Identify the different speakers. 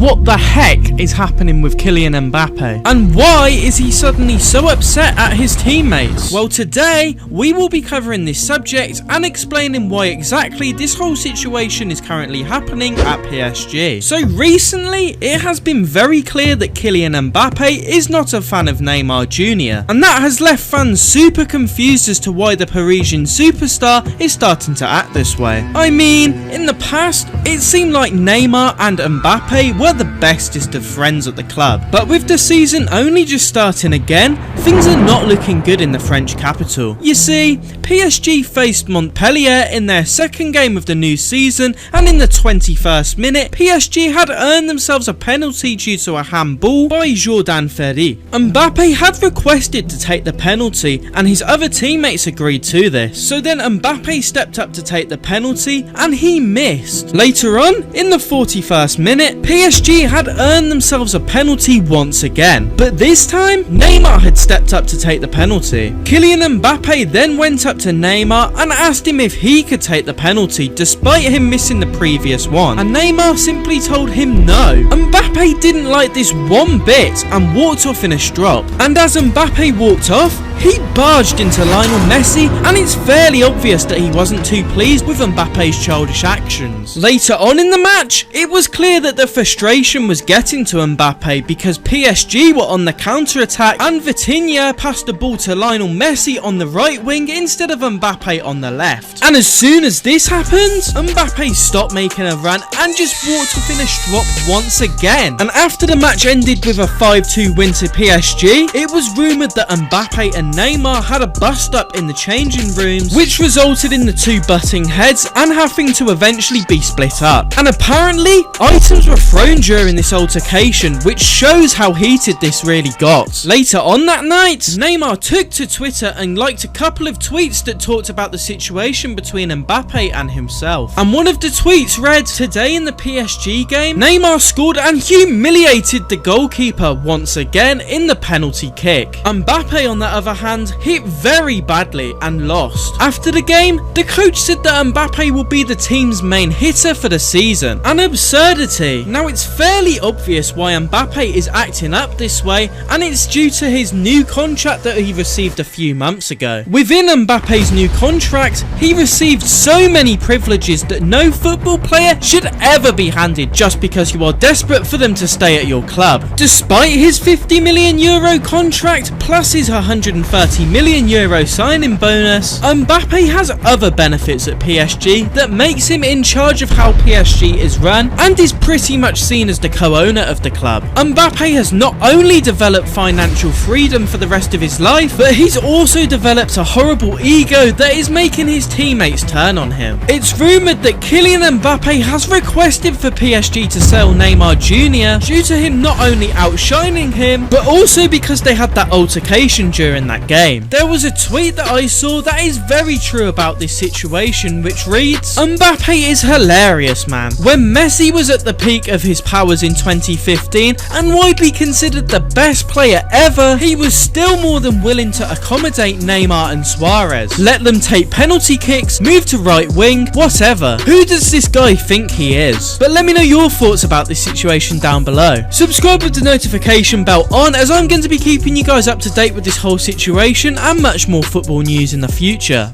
Speaker 1: what the heck is happening with Kylian Mbappe? And why is he suddenly so upset at his teammates? Well, today we will be covering this subject and explaining why exactly this whole situation is currently happening at PSG. So recently, it has been very clear that Kylian Mbappe is not a fan of Neymar Jr. And that has left fans super confused as to why the Parisian superstar is starting to act this way. I mean, in the past, it seemed like Neymar and Mbappe were the bestest of friends at the club. But with the season only just starting again, things are not looking good in the French capital. You see, PSG faced Montpellier in their second game of the new season, and in the 21st minute, PSG had earned themselves a penalty due to a handball by Jordan Ferry. Mbappe had requested to take the penalty, and his other teammates agreed to this. So then Mbappe stepped up to take the penalty, and he missed. Later on, in the 41st minute, PSG had earned themselves a penalty once again, but this time, Neymar had stepped up to take the penalty. Kylian Mbappe then went up to Neymar and asked him if he could take the penalty despite him missing the previous one, and Neymar simply told him no. Mbappe didn't like this one bit and walked off in a strop, and as Mbappe walked off, he barged into Lionel Messi, and it's fairly obvious that he wasn't too pleased with Mbappe's childish actions. Later on in the match, it was clear that the frustration was getting to Mbappe because PSG were on the counter-attack and Vitinha passed the ball to Lionel Messi on the right wing instead of Mbappe on the left. And as soon as this happened, Mbappe stopped making a run and just walked off in a strop once again. And after the match ended with a 5-2 win to PSG, it was rumoured that Mbappe and Neymar had a bust up in the changing rooms, which resulted in the two butting heads and having to eventually be split up. And apparently, items were thrown during this altercation, which shows how heated this really got. Later on that night, Neymar took to Twitter and liked a couple of tweets that talked about the situation between Mbappe and himself. And one of the tweets read, "Today in the PSG game, Neymar scored and humiliated the goalkeeper once again in the penalty kick. Mbappe, on the other hand, hit very badly and lost." After the game, the coach said that Mbappe will be the team's main hitter for the season. An absurdity. Now, it's fairly obvious why Mbappe is acting up this way, and it's due to his new contract that he received a few months ago. Within Mbappe's new contract, he received so many privileges that no football player should ever be handed just because you are desperate for them to stay at your club. Despite his €50 million contract plus his €130 million signing bonus, Mbappe has other benefits at PSG that makes him in charge of how PSG is run and is pretty much seen as the co-owner of the club. Mbappe has not only developed financial freedom for the rest of his life, but he's also developed a horrible ego that is making his teammates turn on him. It's rumoured that Kylian Mbappe has requested for PSG to sell Neymar Jr. due to him not only outshining him, but also because they had that altercation during that game. There was a tweet that I saw that is very true about this situation, which reads, "Mbappe is hilarious, man. When Messi was at the peak of his powers in 2015 and widely considered the best player ever, he was still more than willing to accommodate Neymar and Suarez. Let them take penalty kicks, move to right wing, whatever. Who does this guy think he is?" But let me know your thoughts about this situation down below. Subscribe with the notification bell on, as I'm going to be keeping you guys up to date with this whole situation and much more football news in the future.